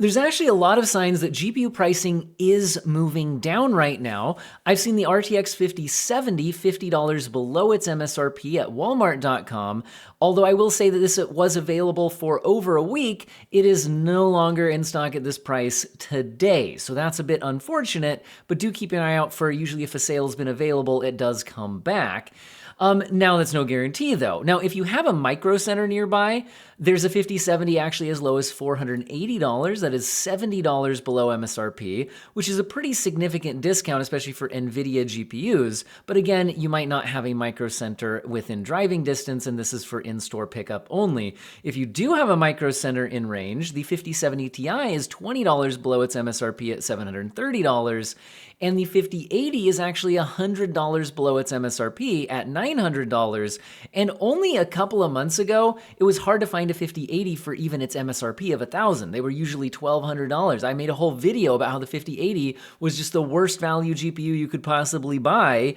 There's actually a lot of signs that GPU pricing is moving down right now. I've seen the RTX 5070 $50 below its MSRP at Walmart.com. Although I will say that this was available for over a week, it is no longer in stock at this price today. So that's a bit unfortunate, but do keep an eye out for usually if a sale has been available, it does come back. Now that's no guarantee though. Now, if you have a Micro Center nearby, there's a 5070 actually as low as $480. That is $70 below MSRP, which is a pretty significant discount, especially for Nvidia GPUs. But again, you might not have a Micro Center within driving distance, and this is for in-store pickup only. If you do have a Micro Center in range, the 5070 Ti is $20 below its MSRP at $730. And the 5080 is actually $100 below its MSRP at $900. And only a couple of months ago, it was hard to find a 5080 for even its MSRP of $1,000. They were usually $1,200. I made a whole video about how the 5080 was just the worst value GPU you could possibly buy.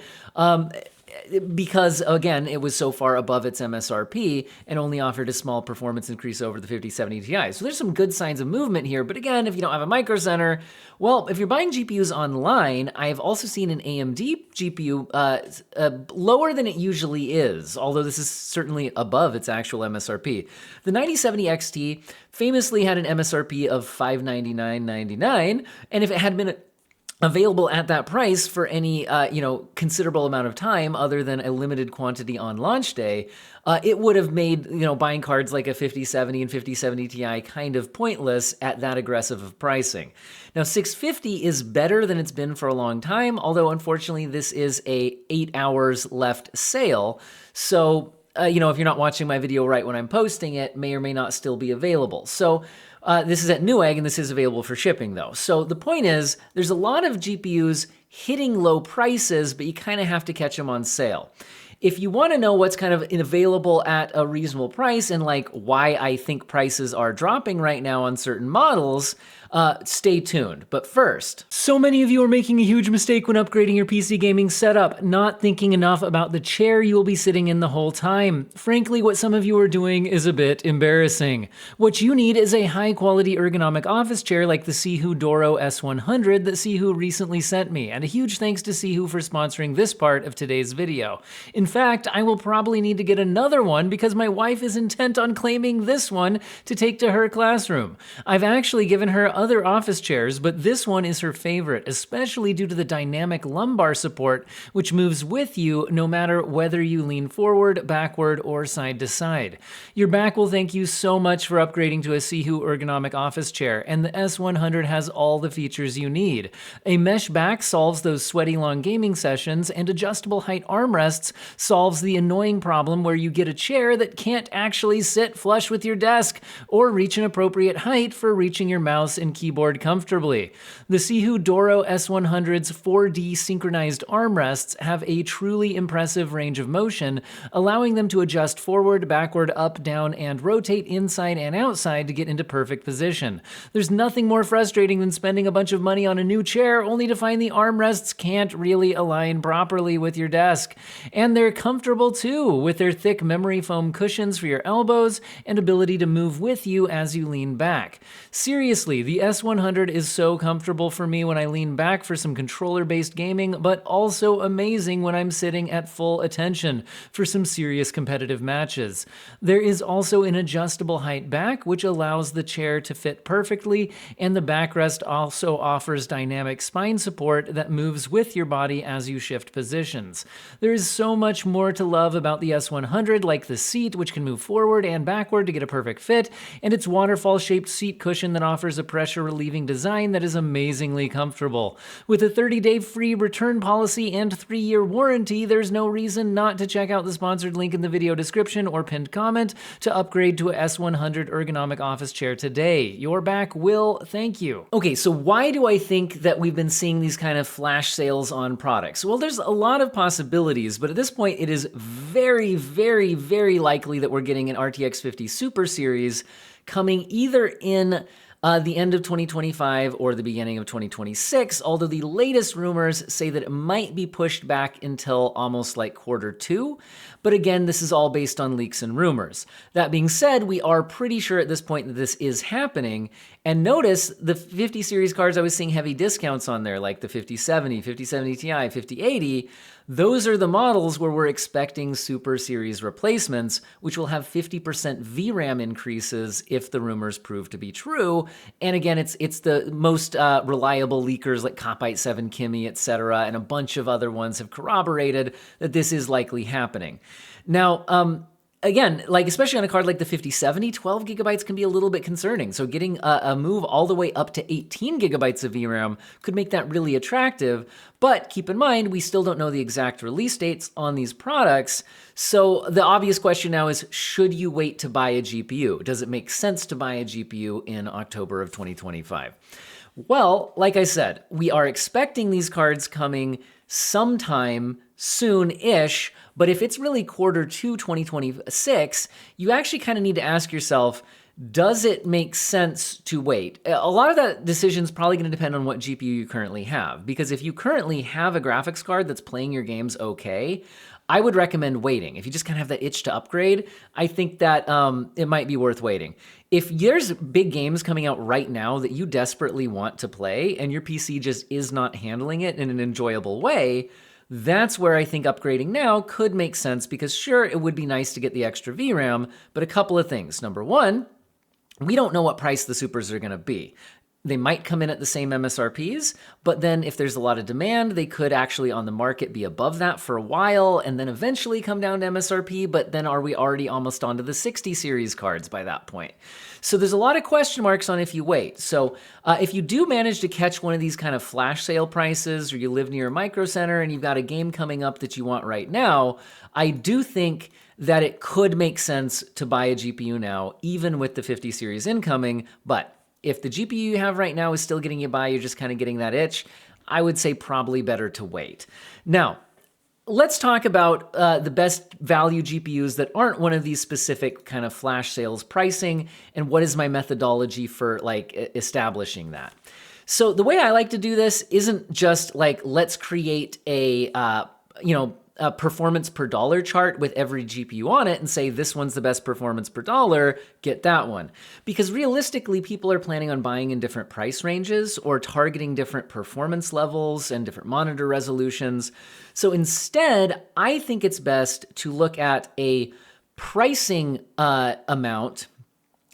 Because, again, it was so far above its MSRP and only offered a small performance increase over the 5070 Ti. So there's some good signs of movement here. But again, if you don't have a Micro Center, well, if you're buying GPUs online, I've also seen an AMD GPU lower than it usually is, although this is certainly above its actual MSRP. The 9070 XT famously had an MSRP of $599.99, and if it had been available at that price for any considerable amount of time other than a limited quantity on launch day, it would have made buying cards like a 5070 and 5070 Ti kind of pointless at that aggressive of pricing. Now 650 is better than it's been for a long time, although unfortunately this is a 8 hours left sale. So if you're not watching my video right when I'm posting it, may or may not still be available. So this is at Newegg, and this is available for shipping, though. So the point is, there's a lot of GPUs hitting low prices, but you kind of have to catch them on sale. If you want to know what's kind of available at a reasonable price and like why I think prices are dropping right now on certain models, stay tuned. But first, so many of you are making a huge mistake when upgrading your PC gaming setup, not thinking enough about the chair you will be sitting in the whole time. Frankly, what some of you are doing is a bit embarrassing. What you need is a high-quality ergonomic office chair like the Sihu Doro S100 that Sihu recently sent me, and a huge thanks to Sihu for sponsoring this part of today's video. In fact, I will probably need to get another one because my wife is intent on claiming this one to take to her classroom. I've actually given her other office chairs, but this one is her favorite, especially due to the dynamic lumbar support, which moves with you no matter whether you lean forward, backward, or side to side. Your back will thank you so much for upgrading to a Sihu ergonomic office chair, and the S100 has all the features you need. A mesh back solves those sweaty long gaming sessions, and adjustable height armrests solves the annoying problem where you get a chair that can't actually sit flush with your desk or reach an appropriate height for reaching your mouse and keyboard comfortably. The Sihu Doro S100's 4D synchronized armrests have a truly impressive range of motion, allowing them to adjust forward, backward, up, down, and rotate inside and outside to get into perfect position. There's nothing more frustrating than spending a bunch of money on a new chair only to find the armrests can't really align properly with your desk. And they're comfortable too, with their thick memory foam cushions for your elbows and ability to move with you as you lean back. Seriously, the S100 is so comfortable for me when I lean back for some controller-based gaming, but also amazing when I'm sitting at full attention for some serious competitive matches. There is also an adjustable height back, which allows the chair to fit perfectly, and the backrest also offers dynamic spine support that moves with your body as you shift positions. There is so much more to love about the S100, like the seat, which can move forward and backward to get a perfect fit, and its waterfall-shaped seat cushion that offers a pressure-relieving design that is amazingly comfortable. With a 30-day free return policy and 3-year warranty, there's no reason not to check out the sponsored link in the video description or pinned comment to upgrade to a S100 ergonomic office chair today. Your back will thank you. Okay, so why do I think that we've been seeing these kind of flash sales on products? Well, there's a lot of possibilities, but at this point, it is very, very, very likely that we're getting an RTX 50 Super Series coming either in the end of 2025 or the beginning of 2026, although the latest rumors say that it might be pushed back until almost like Q2. But again, this is all based on leaks and rumors. That being said, we are pretty sure at this point that this is happening. And notice the 50 series cards I was seeing heavy discounts on there, like the 5070, 5070 Ti, 5080. Those are the models where we're expecting Super Series replacements, which will have 50% VRAM increases if the rumors prove to be true. And again, it's the most reliable leakers like Copite7 Kimi, etc., and a bunch of other ones have corroborated that this is likely happening. Now, again, like especially on a card like the 5070, 12 gigabytes can be a little bit concerning. So getting a move all the way up to 18 gigabytes of VRAM could make that really attractive. But keep in mind, we still don't know the exact release dates on these products. So the obvious question now is, should you wait to buy a GPU? Does it make sense to buy a GPU in October of 2025? Well, like I said, we are expecting these cards coming sometime soon-ish, but if it's really Q2 2026, you actually kind of need to ask yourself, does it make sense to wait? A lot of that decision is probably going to depend on what GPU you currently have, because if you currently have a graphics card that's playing your games okay, I would recommend waiting. If you just kind of have that itch to upgrade, I think that it might be worth waiting. If there's big games coming out right now that you desperately want to play and your PC just is not handling it in an enjoyable way, that's where I think upgrading now could make sense, because sure, it would be nice to get the extra VRAM, but a couple of things. Number one, we don't know what price the Supers are going to be. They might come in at the same MSRPs, but then if there's a lot of demand, they could actually on the market be above that for a while and then eventually come down to MSRP, but then are we already almost onto the 60 series cards by that point? So there's a lot of question marks on if you wait. So if you do manage to catch one of these kind of flash sale prices, or you live near a micro center and you've got a game coming up that you want right now, I do think that it could make sense to buy a GPU now, even with the 50 series incoming. But if the GPU you have right now is still getting you by, you're just kind of getting that itch, I would say probably better to wait. Now, let's talk about the best value GPUs that aren't one of these specific kind of flash sales pricing, and what is my methodology for like establishing that. So the way I like to do this isn't just like, let's create a performance per dollar chart with every GPU on it and say this one's the best performance per dollar, get that one. Because realistically, people are planning on buying in different price ranges or targeting different performance levels and different monitor resolutions. So instead, I think it's best to look at a pricing amount.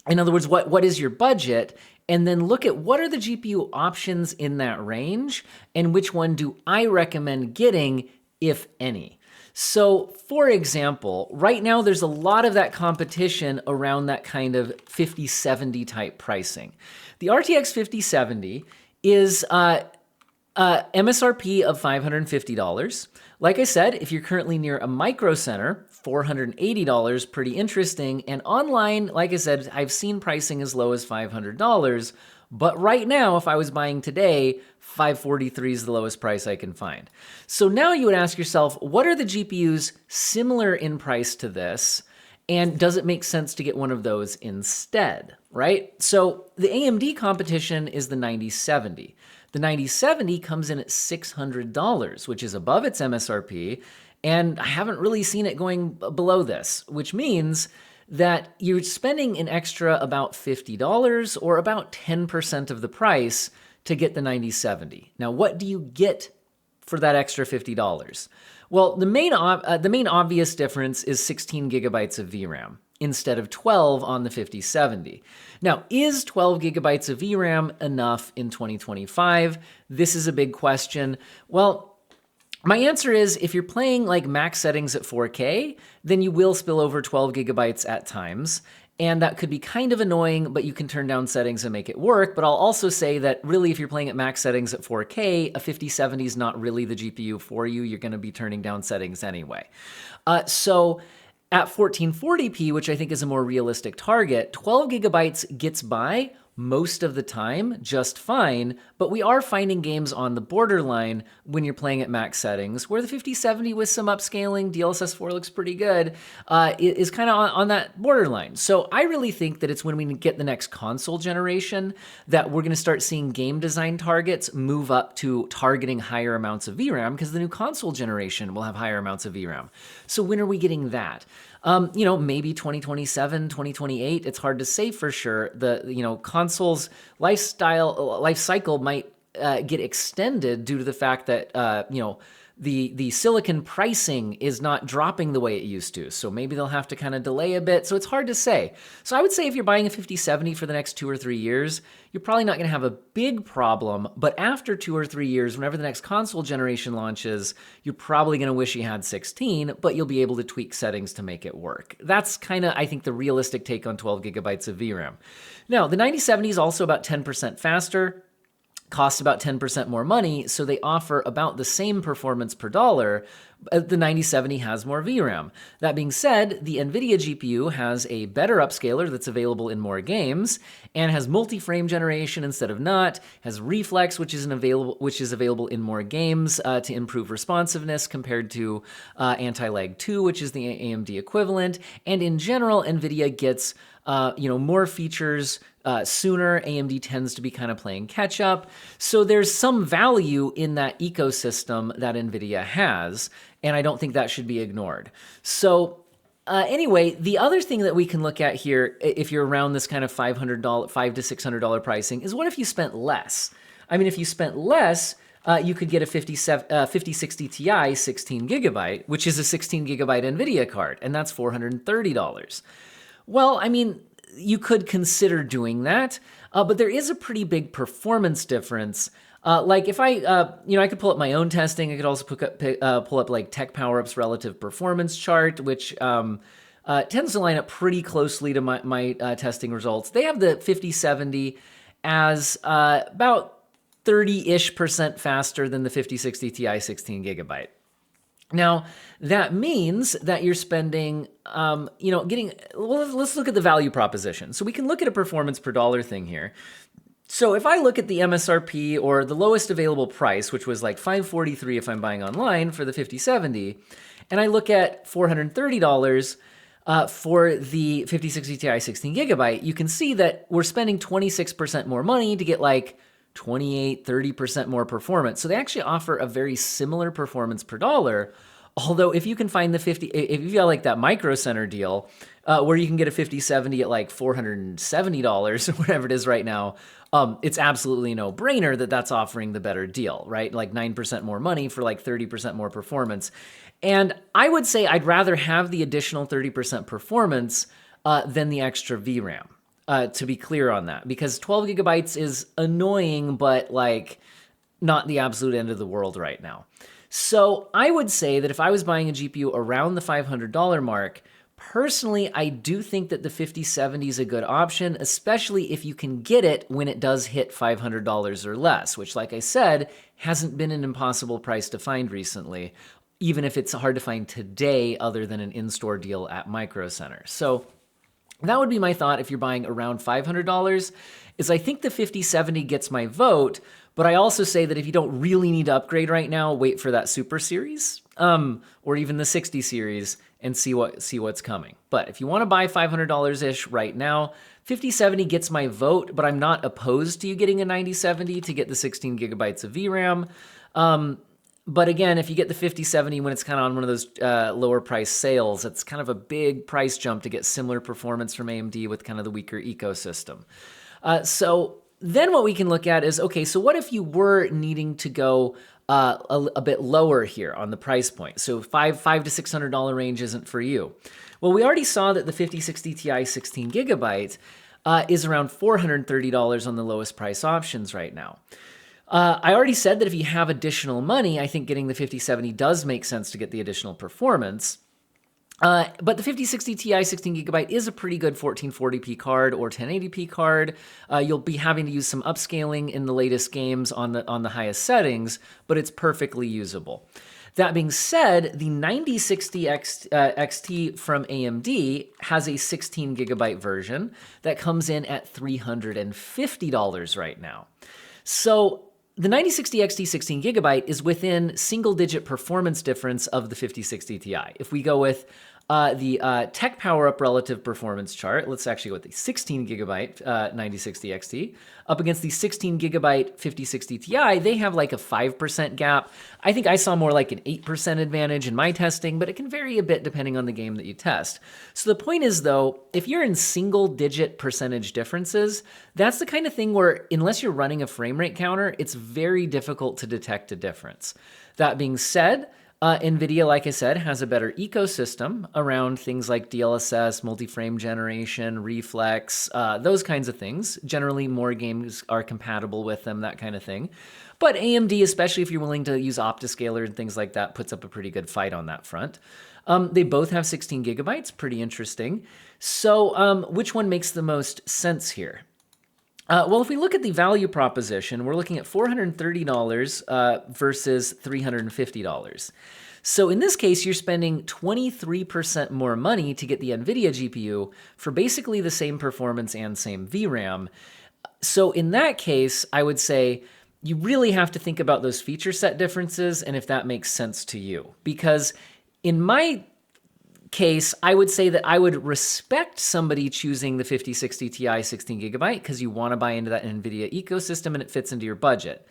In other words, what is your budget? And then look at what are the GPU options in that range and which one do I recommend getting, if any. So for example, right now there's a lot of that competition around that kind of 5070 type pricing. The RTX 5070 is MSRP of $550. Like I said, if you're currently near a micro center, $480, pretty interesting. And online, like I said, I've seen pricing as low as $500. But right now, if I was buying today, $543 is the lowest price I can find. So now you would ask yourself, what are the GPUs similar in price to this? And does it make sense to get one of those instead, right? So the AMD competition is the 9070. The 9070 comes in at $600, which is above its MSRP. And I haven't really seen it going below this, which means that you're spending an extra about $50 or about 10% of the price to get the 9070. Now, what do you get for that extra $50? Well, the main obvious difference is 16 gigabytes of VRAM instead of 12 on the 5070. Now, is 12 gigabytes of VRAM enough in 2025? This is a big question. Well, my answer is if you're playing like max settings at 4K, then you will spill over 12 gigabytes at times. And that could be kind of annoying, but you can turn down settings and make it work. But I'll also say that really, if you're playing at max settings at 4K, a 5070 is not really the GPU for you. You're going to be turning down settings anyway. So at 1440p, which I think is a more realistic target, 12 gigabytes gets by most of the time just fine, but we are finding games on the borderline when you're playing at max settings, where the 5070 with some upscaling, DLSS 4 looks pretty good, is kind of on that borderline. So I really think that it's when we get the next console generation that we're going to start seeing game design targets move up to targeting higher amounts of VRAM, because the new console generation will have higher amounts of VRAM. So when are we getting that? Maybe 2027, 2028. It's hard to say for sure. The console's life cycle might get extended due to the fact that the silicon pricing is not dropping the way it used to. So maybe they'll have to kind of delay a bit. So it's hard to say. So I would say if you're buying a 5070 for the next 2 or 3 years, you're probably not going to have a big problem. But after 2 or 3 years, whenever the next console generation launches, you're probably going to wish you had 16, but you'll be able to tweak settings to make it work. That's kind of, I think, the realistic take on 12 gigabytes of VRAM. Now, the 9070 is also about 10% faster. Cost about 10% more money, so they offer about the same performance per dollar. The 9070 has more VRAM. That being said, the Nvidia GPU has a better upscaler that's available in more games, and has multi-frame generation instead of not, has reflex, which is available in more games to improve responsiveness compared to anti-lag 2, which is the AMD equivalent. And in general, Nvidia gets more features sooner. AMD tends to be kind of playing catch up. So there's some value in that ecosystem that Nvidia has, and I don't think that should be ignored. So anyway, the other thing that we can look at here, if you're around this kind of $500 to $600 pricing, is what if you spent less? I mean, if you spent less, you could get a 5060 Ti 16 gigabyte, which is a 16 gigabyte Nvidia card, and that's $430. Well, I mean, you could consider doing that, but there is a pretty big performance difference. Like if I could pull up my own testing. I could also pull up like Tech PowerUp's relative performance chart, which tends to line up pretty closely to my testing results. They have the 5070 as about 30-ish% faster than the 5060 Ti 16 gigabyte. Now, that means that you're spending, let's look at the value proposition. So we can look at a performance per dollar thing here. So if I look at the MSRP, or the lowest available price, which was like $543 if I'm buying online for the 5070, and I look at $430 for the 5060 Ti 16 gigabyte, you can see that we're spending 26% more money to get like 28, 30% more performance. So they actually offer a very similar performance per dollar. Although if you can find if you got like that Micro Center deal, where you can get a 5070 at like $470 or whatever it is right now, it's absolutely no brainer that that's offering the better deal, right? Like 9% more money for like 30% more performance. And I would say I'd rather have the additional 30% performance than the extra VRAM. To be clear on that, because 12 gigabytes is annoying, but like not the absolute end of the world right now. So I would say that if I was buying a GPU around the $500 mark, personally, I do think that the 5070 is a good option, especially if you can get it when it does hit $500 or less, which, like I said, hasn't been an impossible price to find recently, even if it's hard to find today other than an in-store deal at Micro Center. So that would be my thought if you're buying around $500, is I think the 5070 gets my vote, but I also say that if you don't really need to upgrade right now, wait for that Super Series, or even the 60 Series, and see what's coming. But if you want to buy $500-ish right now, 5070 gets my vote, but I'm not opposed to you getting a 9070 to get the 16 gigabytes of VRAM. But again, if you get the 5070 when it's kind of on one of those lower price sales, it's kind of a big price jump to get similar performance from AMD with kind of the weaker ecosystem. So then what we can look at is, okay, so what if you were needing to go a bit lower here on the price point? So $500 to $600 range isn't for you. Well, we already saw that the 5060 Ti 16 gigabyte is around $430 on the lowest price options right now. I already said that if you have additional money, I think getting the 5070 does make sense to get the additional performance. But the 5060 Ti 16 gigabyte is a pretty good 1440p card or 1080p card. You'll be having to use some upscaling in the latest games on the highest settings, but it's perfectly usable. That being said, the 9060 XT from AMD has a 16 gigabyte version that comes in at $350 right now. So the 9060 XT 16 gigabyte is within single-digit performance difference of the 5060 Ti. If we go with the tech power-up relative performance chart, let's actually go with the 16 gigabyte 9060 XT up against the 16 gigabyte 5060 Ti, they have like a 5% gap. I think I saw more like an 8% advantage in my testing, but it can vary a bit depending on the game that you test. So the point is though, if you're in single-digit percentage differences, that's the kind of thing where unless you're running a frame rate counter, it's very difficult to detect a difference. That being said, Nvidia, like I said, has a better ecosystem around things like DLSS, multi-frame generation, reflex, those kinds of things. Generally, more games are compatible with them, that kind of thing. But AMD, especially if you're willing to use Optiscaler and things like that, puts up a pretty good fight on that front. They both have 16 gigabytes, pretty interesting. So which one makes the most sense here? Well, if we look at the value proposition, we're looking at $430 versus $350. So in this case, you're spending 23% more money to get the Nvidia GPU for basically the same performance and same VRAM. So in that case, I would say you really have to think about those feature set differences and if that makes sense to you. Because in my case, I would say that I would respect somebody choosing the 5060 Ti 16 gigabyte because you want to buy into that NVIDIA ecosystem and it fits into your budget.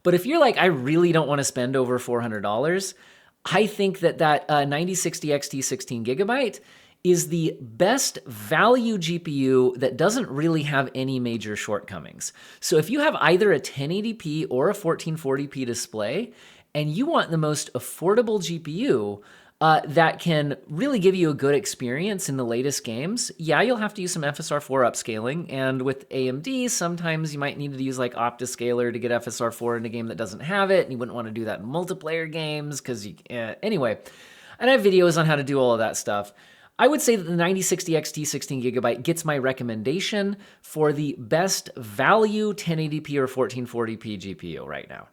But if you're like, I really don't want to spend over $400, I think that 9060 XT 16 gigabyte is the best value GPU that doesn't really have any major shortcomings. So if you have either a 1080p or a 1440p display and you want the most affordable GPU, that can really give you a good experience in the latest games. Yeah, you'll have to use some FSR4 upscaling, and with AMD, sometimes you might need to use like Optiscaler to get FSR4 in a game that doesn't have it, and you wouldn't want to do that in multiplayer games, because anyway, and I have videos on how to do all of that stuff. I would say that the 9060 XT 16 gigabyte gets my recommendation for the best value 1080p or 1440p GPU right now.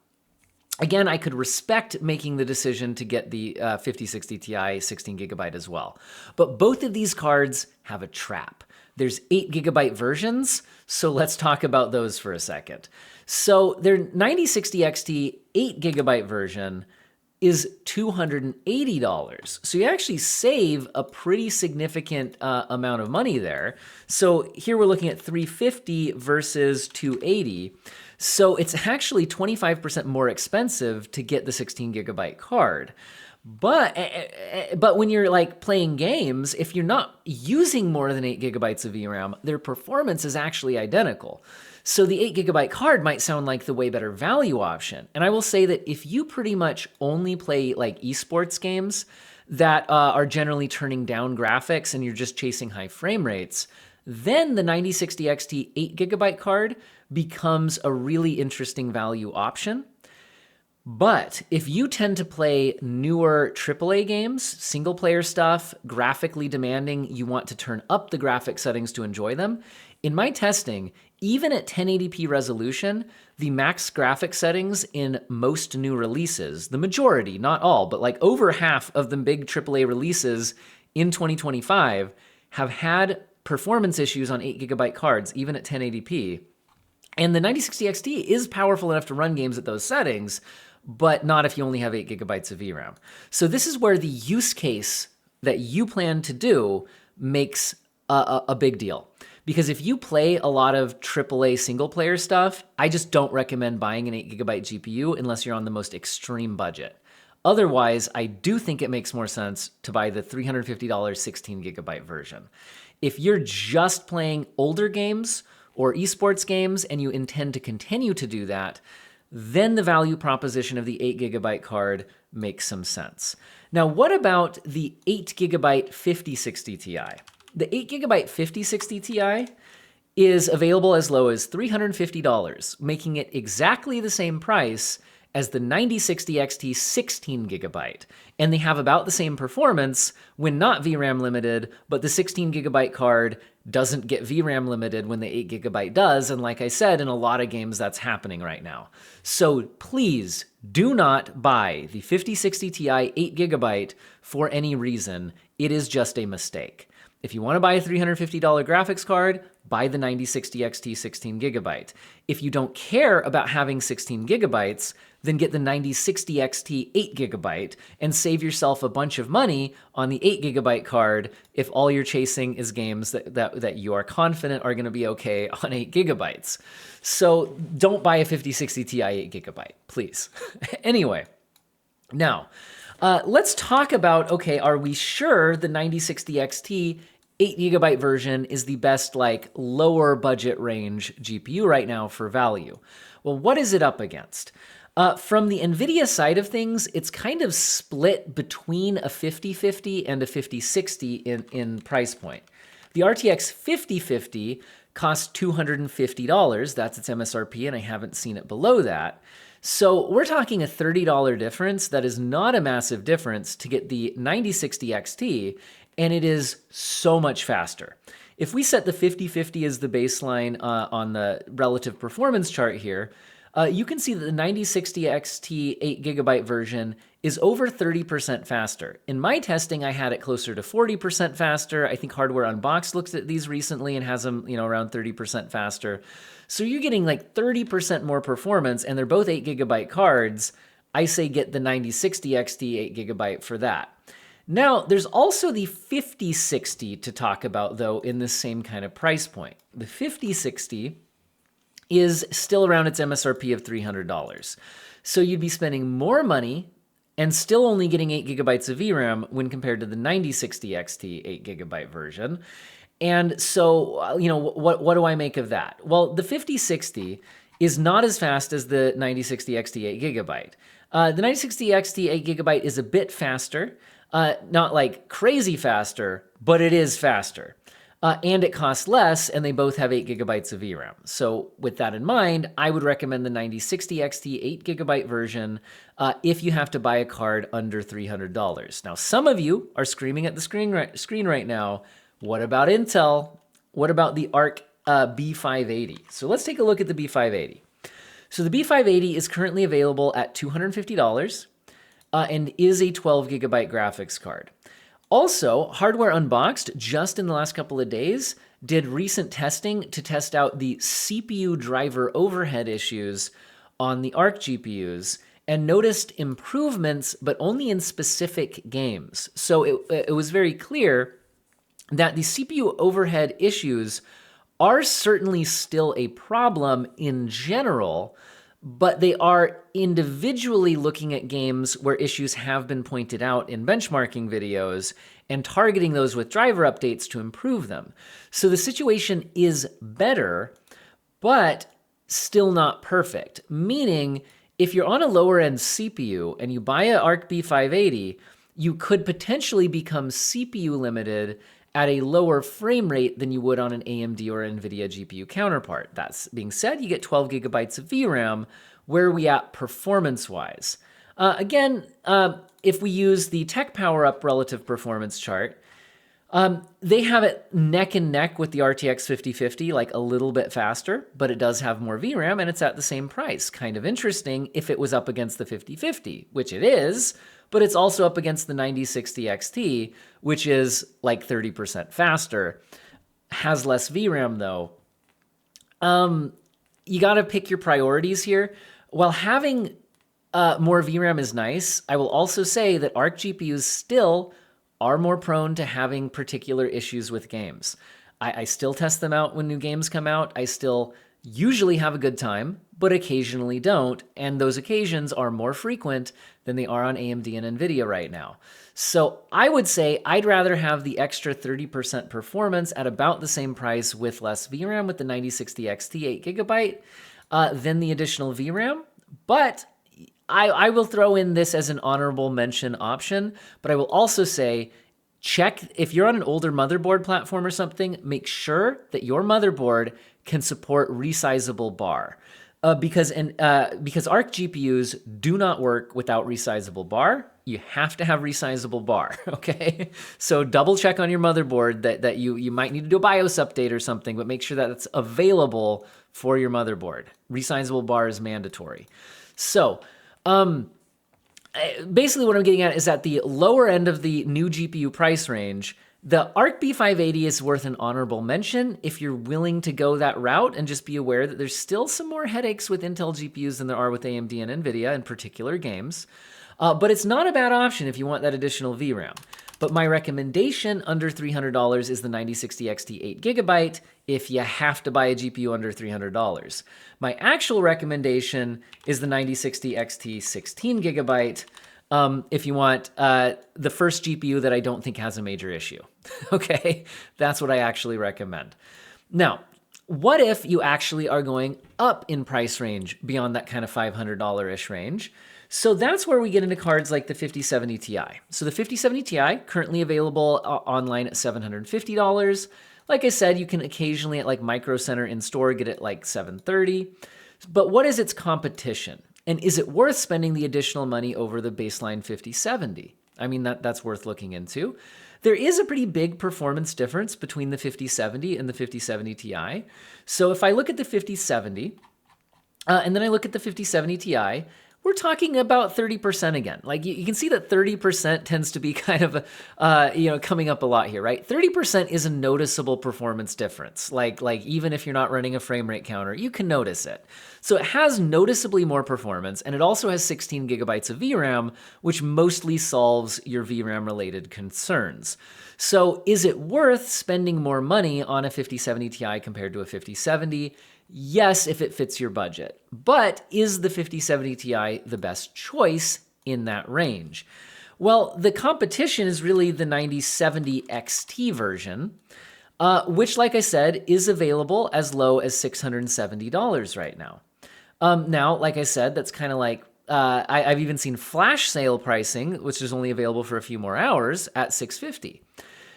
Again, I could respect making the decision to get the 5060 Ti 16 gigabyte as well. But both of these cards have a trap. There's 8 gigabyte versions, so let's talk about those for a second. So their 9060 XT 8 gigabyte version is $280. So you actually save a pretty significant amount of money there. So here we're looking at $350 versus $280. So it's actually 25% more expensive to get the 16 gigabyte card. But when you're like playing games, if you're not using more than 8 gigabytes of VRAM, their performance is actually identical. So the 8 gigabyte card might sound like the way better value option. And I will say that if you pretty much only play like esports games that are generally turning down graphics and you're just chasing high frame rates, then the 9060 XT 8 gigabyte card becomes a really interesting value option. But if you tend to play newer AAA games, single player stuff, graphically demanding, you want to turn up the graphic settings to enjoy them, in my testing, even at 1080p resolution, the max graphic settings in most new releases, the majority, not all, but like over half of the big AAA releases in 2025 have had performance issues on 8 gigabyte cards, even at 1080p. And the 9060 XT is powerful enough to run games at those settings, but not if you only have 8 gigabytes of VRAM. So this is where the use case that you plan to do makes a big deal. Because if you play a lot of AAA single player stuff, I just don't recommend buying an 8 gigabyte GPU unless you're on the most extreme budget. Otherwise, I do think it makes more sense to buy the $350 16 gigabyte version. If you're just playing older games or esports games and you intend to continue to do that, then the value proposition of the 8 gigabyte card makes some sense. Now, what about the 8 gigabyte 5060 Ti? The 8 gigabyte 5060 Ti is available as low as $350, making it exactly the same price as the 9060 XT 16 gigabyte. And they have about the same performance when not VRAM limited, but the 16 gigabyte card doesn't get VRAM limited when the 8GB does, and like I said, in a lot of games that's happening right now. So please do not buy the 5060 Ti 8GB for any reason. It is just a mistake. If you want to buy a $350 graphics card, buy the 9060 XT 16GB. If you don't care about having 16GB, then get the 9060 XT 8GB and save yourself a bunch of money on the 8GB card if all you're chasing is games that you are confident are going to be okay on 8GB. So don't buy a 5060 Ti 8GB, please. Anyway, now, let's talk about, okay, are we sure the 9060 XT 8GB version is the best, like, lower budget range GPU right now for value? Well, what is it up against? From the Nvidia side of things, it's kind of split between a 5050 and a 5060 in price point. The RTX 5050 costs $250. That's its MSRP, and I haven't seen it below that. So we're talking a $30 difference. That is not a massive difference to get the 9060 XT, and it is so much faster. If we set the 5050 as the baseline on the relative performance chart here, you can see that the 9060 XT 8GB version is over 30% faster. In my testing, I had it closer to 40% faster. I think Hardware Unboxed looked at these recently and has them, around 30% faster. So you're getting like 30% more performance, and they're both 8GB cards. I say get the 9060 XT 8GB for that. Now, there's also the 5060 to talk about, though, in this same kind of price point. The 5060 is still around its MSRP of $300. So you'd be spending more money and still only getting 8GB of VRAM when compared to the 9060 XT 8GB version. And so, what do I make of that? Well, the 5060 is not as fast as the 9060 XT 8GB. The 9060 XT 8GB is a bit faster, not like crazy faster, but it is faster. And it costs less, and they both have 8GB of VRAM. So with that in mind, I would recommend the 9060 XT 8GB version if you have to buy a card under $300. Now, some of you are screaming at the screen right now, what about Intel? What about the Arc B580? So let's take a look at the B580. So the B580 is currently available at $250 and is a 12GB graphics card. Also, Hardware Unboxed, just in the last couple of days, did recent testing to test out the CPU driver overhead issues on the Arc GPUs and noticed improvements, but only in specific games. So it was very clear that the CPU overhead issues are certainly still a problem in general, but they are individually looking at games where issues have been pointed out in benchmarking videos and targeting those with driver updates to improve them. So the situation is better, but still not perfect. Meaning, if you're on a lower end CPU and you buy an Arc B580, you could potentially become CPU limited at a lower frame rate than you would on an AMD or Nvidia GPU counterpart. That being said, you get 12GB of VRAM. Where are we at performance-wise? Again, if we use the Tech Power Up relative performance chart, they have it neck and neck with the RTX 5050, like a little bit faster, but it does have more VRAM and it's at the same price. Kind of interesting if it was up against the 5050, which it is, but it's also up against the 9060 XT, which is like 30% faster. Has less VRAM though. You gotta pick your priorities here. While having more VRAM is nice, I will also say that Arc GPUs still are more prone to having particular issues with games. I still test them out when new games come out. I still usually have a good time, but occasionally don't, and those occasions are more frequent than they are on AMD and Nvidia right now. So I would say I'd rather have the extra 30% performance at about the same price with less VRAM with the 9060 XT 8GB than the additional VRAM, but I will throw in this as an honorable mention option, but I will also say, check, if you're on an older motherboard platform or something, make sure that your motherboard can support resizable bar. Because Arc GPUs do not work without resizable bar. You have to have resizable bar, okay? So double check on your motherboard that you might need to do a BIOS update or something, but make sure that it's available for your motherboard. Resizable bar is mandatory. So basically what I'm getting at is at the lower end of the new GPU price range, the Arc B580 is worth an honorable mention if you're willing to go that route, and just be aware that there's still some more headaches with Intel GPUs than there are with AMD and Nvidia in particular games. But it's not a bad option if you want that additional VRAM. But my recommendation under $300 is the 9060 XT 8GB if you have to buy a GPU under $300. My actual recommendation is the 9060 XT 16GB if you want the first GPU that I don't think has a major issue. Okay, that's what I actually recommend. Now, what if you actually are going up in price range beyond that kind of $500-ish range? So that's where we get into cards like the 5070 Ti. So the 5070 Ti, currently available online at $750. Like I said, you can occasionally at like Micro Center in store get it like $730. But what is its competition? And is it worth spending the additional money over the baseline 5070? I mean, that's worth looking into. There is a pretty big performance difference between the 5070 and the 5070 Ti. So if I look at the 5070, and then I look at the 5070 Ti, we're talking about 30% again. Like you can see that 30% tends to be kind of, coming up a lot here, right? 30% is a noticeable performance difference. Like even if you're not running a frame rate counter, you can notice it. So it has noticeably more performance, and it also has 16 gigabytes of VRAM, which mostly solves your VRAM related concerns. So is it worth spending more money on a 5070 Ti compared to a 5070? Yes, if it fits your budget. But is the 5070 Ti the best choice in that range? Well, the competition is really the 9070 XT version, which, like I said, is available as low as $670 right now. Now, like I said, that's kind of like, I've even seen flash sale pricing, which is only available for a few more hours, at $650.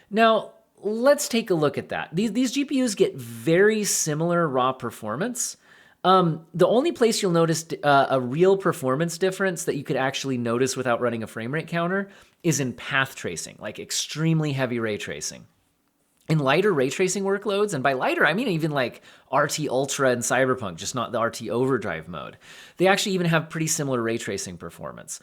Now, let's take a look at that. These GPUs get very similar raw performance. The only place you'll notice a real performance difference that you could actually notice without running a frame rate counter is in path tracing, like extremely heavy ray tracing. In lighter ray tracing workloads, and by lighter, I mean even like RT Ultra and Cyberpunk, just not the RT Overdrive mode, they actually even have pretty similar ray tracing performance.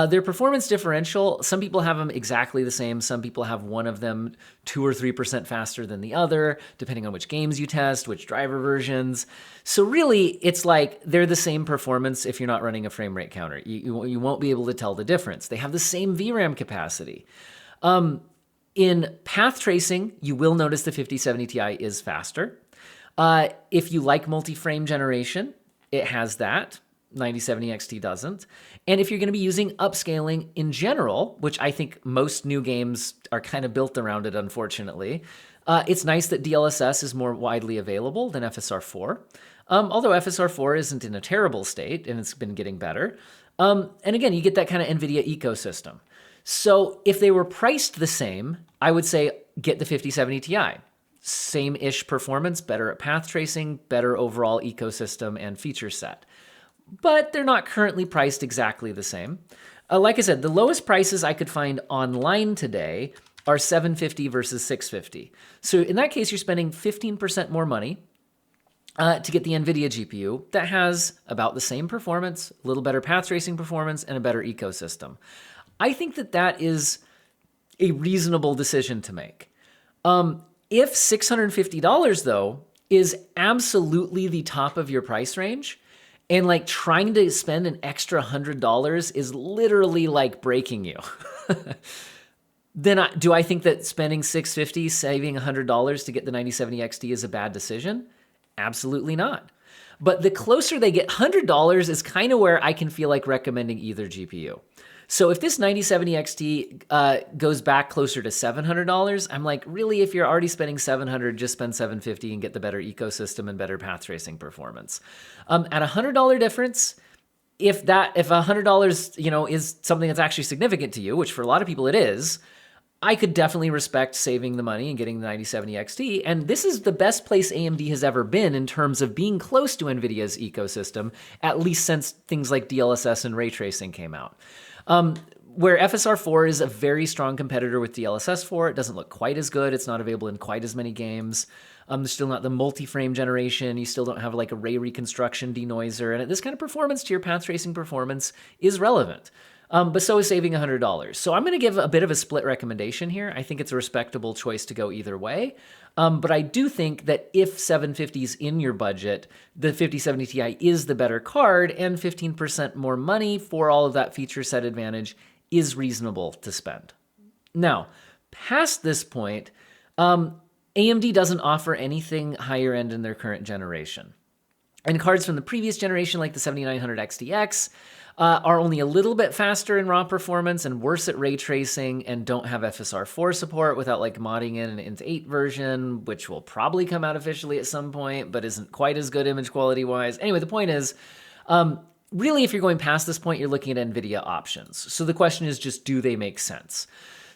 Their performance differential, some people have them exactly the same, some people have one of them 2 or 3% faster than the other, depending on which games you test, which driver versions. So really, it's like they're the same performance if you're not running a frame rate counter. You won't be able to tell the difference. They have the same VRAM capacity. In path tracing, you will notice the 5070 Ti is faster. If you like multi-frame generation, it has that. 9070 XT doesn't. And if you're going to be using upscaling in general, which I think most new games are kind of built around it, unfortunately, it's nice that DLSS is more widely available than FSR4. Although FSR4 isn't in a terrible state, and it's been getting better. And again, you get that kind of NVIDIA ecosystem. So if they were priced the same, I would say get the 5070 Ti. Same-ish performance, better at path tracing, better overall ecosystem and feature set. But they're not currently priced exactly the same. Like I said, the lowest prices I could find online today are $750 versus $650. So in that case, you're spending 15% more money to get the Nvidia GPU that has about the same performance, a little better path tracing performance, and a better ecosystem. I think that is a reasonable decision to make. If $650, though, is absolutely the top of your price range, and like trying to spend an extra $100 is literally like breaking you, then do I think that spending $650, saving $100 to get the 9070 XT is a bad decision? Absolutely not. But the closer they get, $100 is kind of where I can feel like recommending either GPU. So if this 9070 XT goes back closer to $700, I'm like, really, if you're already spending $700, just spend $750 and get the better ecosystem and better path tracing performance. At $100 difference, if $100 is something that's actually significant to you, which for a lot of people it is, I could definitely respect saving the money and getting the 9070 XT, and this is the best place AMD has ever been in terms of being close to Nvidia's ecosystem, at least since things like DLSS and ray tracing came out. Where FSR 4 is a very strong competitor with DLSS 4, it doesn't look quite as good. It's not available in quite as many games. There's still not the multi-frame generation. You still don't have like a ray reconstruction denoiser. And this kind of performance to your path tracing performance is relevant. But so is saving $100. So I'm going to give a bit of a split recommendation here. I think it's a respectable choice to go either way. But I do think that if 750 is in your budget, the 5070 Ti is the better card, and 15% more money for all of that feature set advantage is reasonable to spend. Now, past this point, AMD doesn't offer anything higher end in their current generation. And cards from the previous generation, like the 7900 XTX, are only a little bit faster in raw performance and worse at ray tracing and don't have FSR 4 support without like modding in an Int 8 version, which will probably come out officially at some point, but isn't quite as good image quality wise. Anyway, the point is, really, if you're going past this point, you're looking at NVIDIA options. So the question is just, do they make sense?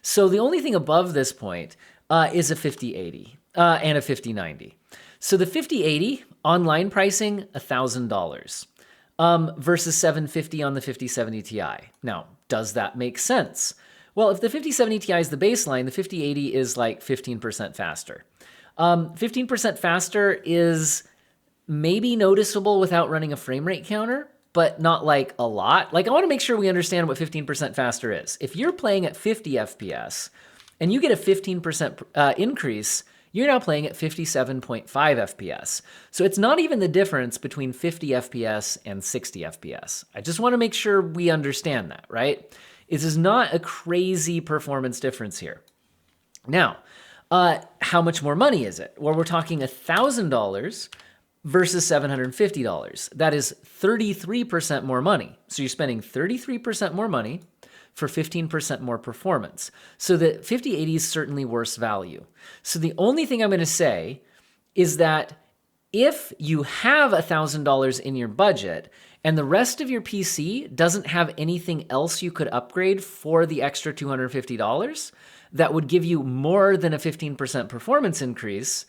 So the only thing above this point is a 5080 and a 5090. So the 5080 online pricing, $1,000. Versus $750 on the 5070 Ti. Now, does that make sense? Well, if the 5070 Ti is the baseline, the 5080 is like 15% faster. 15% faster is maybe noticeable without running a frame rate counter, but not like a lot. Like, I want to make sure we understand what 15% faster is. If you're playing at 50 FPS and you get a 15% increase, you're now playing at 57.5 FPS. So it's not even the difference between 50 FPS and 60 FPS. I just want to make sure we understand that, right? This is not a crazy performance difference here. Now, how much more money is it? Well, we're talking $1,000 versus $750. That is 33% more money. So you're spending 33% more money for 15% more performance. So the 5080 is certainly worse value. So the only thing I'm going to say is that if you have $1,000 in your budget and the rest of your PC doesn't have anything else you could upgrade for the extra $250 that would give you more than a 15% performance increase,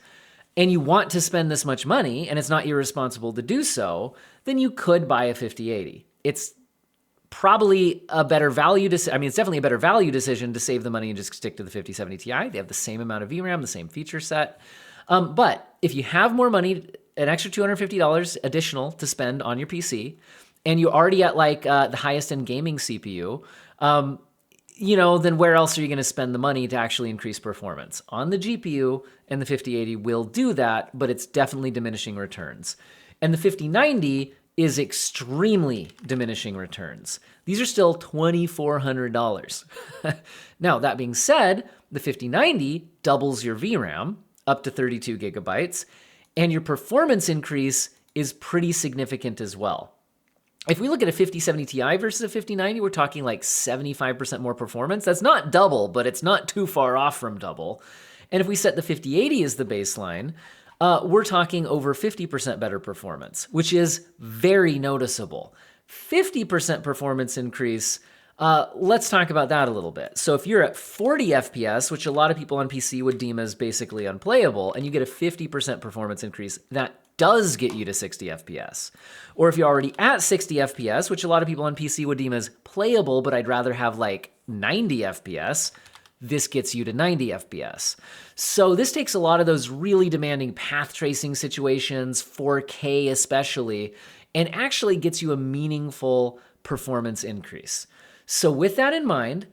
and you want to spend this much money and it's not irresponsible to do so, then you could buy a 5080. It's probably a better value decision. I mean, it's definitely a better value decision to save the money and just stick to the 5070 Ti. They have the same amount of VRAM, the same feature set. But if you have more money, an extra $250 additional to spend on your PC, and you're already at like the highest end gaming CPU, then where else are you going to spend the money to actually increase performance? On the GPU, and the 5080 will do that, but it's definitely diminishing returns. And the 5090 is extremely diminishing returns. These are still $2,400. Now, that being said, the 5090 doubles your VRAM up to 32 gigabytes, and your performance increase is pretty significant as well. If we look at a 5070 Ti versus a 5090, we're talking like 75% more performance. That's not double, but it's not too far off from double. And if we set the 5080 as the baseline, we're talking over 50% better performance, which is very noticeable. 50% performance increase, let's talk about that a little bit. So if you're at 40 FPS, which a lot of people on PC would deem as basically unplayable, and you get a 50% performance increase, that does get you to 60 FPS. Or if you're already at 60 FPS, which a lot of people on PC would deem as playable, but I'd rather have like 90 FPS, this gets you to 90 FPS. So this takes a lot of those really demanding path tracing situations, 4K especially, and actually gets you a meaningful performance increase. So with that in mind,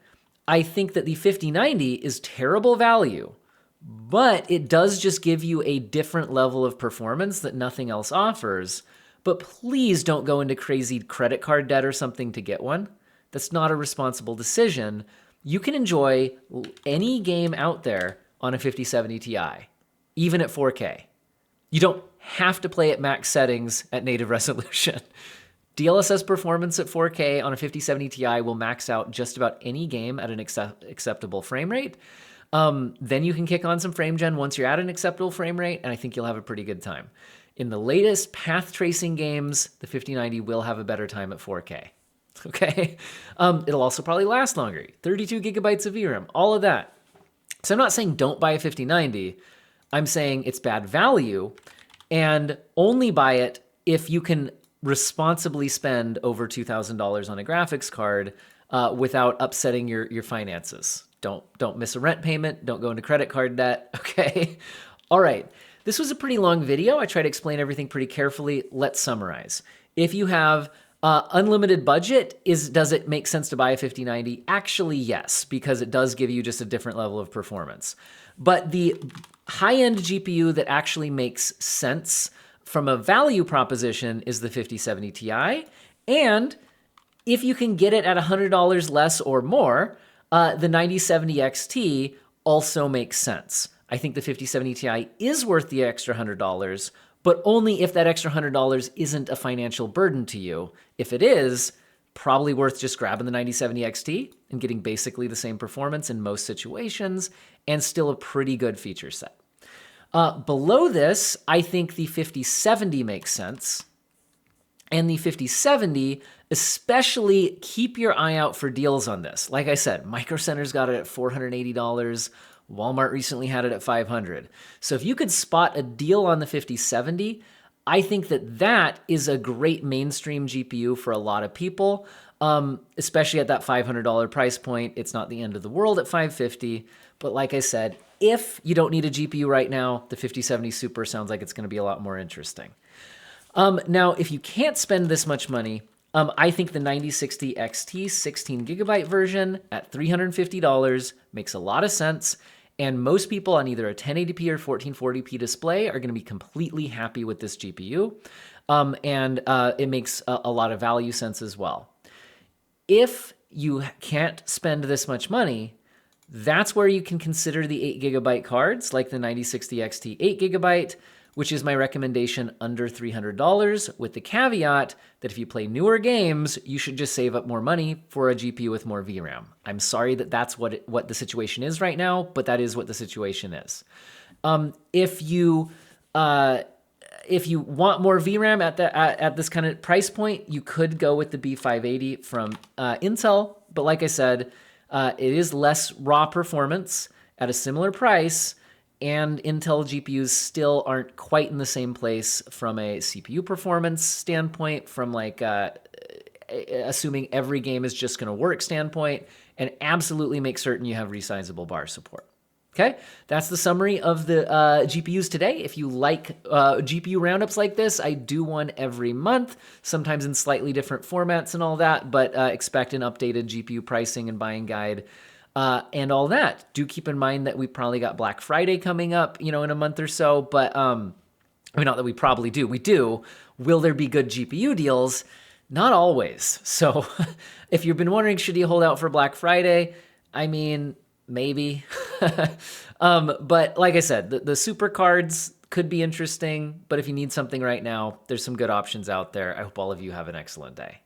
I think that the 5090 is terrible value, but it does just give you a different level of performance that nothing else offers. But please don't go into crazy credit card debt or something to get one. That's not a responsible decision. You can enjoy any game out there on a 5070 Ti, even at 4K. You don't have to play at max settings at native resolution. DLSS performance at 4K on a 5070 Ti will max out just about any game at an acceptable frame rate. Then you can kick on some frame gen once you're at an acceptable frame rate, and I think you'll have a pretty good time. In the latest path tracing games, the 5090 will have a better time at 4K. Okay? It'll also probably last longer. 32 gigabytes of VRAM, all of that. So I'm not saying don't buy a 5090. I'm saying it's bad value, and only buy it if you can responsibly spend over $2,000 on a graphics card without upsetting your finances. Don't miss a rent payment. Don't go into credit card debt. Okay. All right. This was a pretty long video. I try to explain everything pretty carefully. Let's summarize. If you have unlimited budget, does it make sense to buy a 5090? Actually, yes, because it does give you just a different level of performance. But the high-end GPU that actually makes sense from a value proposition is the 5070 Ti. And if you can get it at $100 less or more, the 9070 XT also makes sense. I think the 5070 Ti is worth the extra $100, but only if that extra $100 isn't a financial burden to you. If it is, probably worth just grabbing the 9070 XT and getting basically the same performance in most situations and still a pretty good feature set. Below this, I think the 5070 makes sense. And the 5070, especially keep your eye out for deals on this. Like I said, Micro Center's got it at $480. Walmart recently had it at $500. So if you could spot a deal on the 5070, I think that is a great mainstream GPU for a lot of people, especially at that $500 price point. It's not the end of the world at $550. But like I said, if you don't need a GPU right now, the 5070 Super sounds like it's going to be a lot more interesting. Now, if you can't spend this much money, I think the 9060 XT 16 gigabyte version at $350 makes a lot of sense. And most people on either a 1080p or 1440p display are going to be completely happy with this GPU. And it makes a lot of value sense as well. If you can't spend this much money, that's where you can consider the 8 gigabyte cards like the 9060 XT 8 gigabyte, which is my recommendation under $300, with the caveat that if you play newer games, you should just save up more money for a GPU with more VRAM. I'm sorry that that's what the situation is right now, but that is what the situation is. If you want more VRAM at this kind of price point, you could go with the B580 from Intel, but like I said, it is less raw performance at a similar price. And Intel GPUs still aren't quite in the same place from a CPU performance standpoint, from like assuming every game is just going to work standpoint, and absolutely make certain you have resizable bar support. Okay, that's the summary of the GPUs today. If you like GPU roundups like this, I do one every month, sometimes in slightly different formats and all that, but expect an updated GPU pricing and buying guide. And all that. Do keep in mind that we probably got Black Friday coming up, in a month or so, but, not that we probably do. We do. Will there be good GPU deals? Not always. So if you've been wondering, should you hold out for Black Friday? I mean, maybe. But like I said, the super cards could be interesting, but if you need something right now, there's some good options out there. I hope all of you have an excellent day.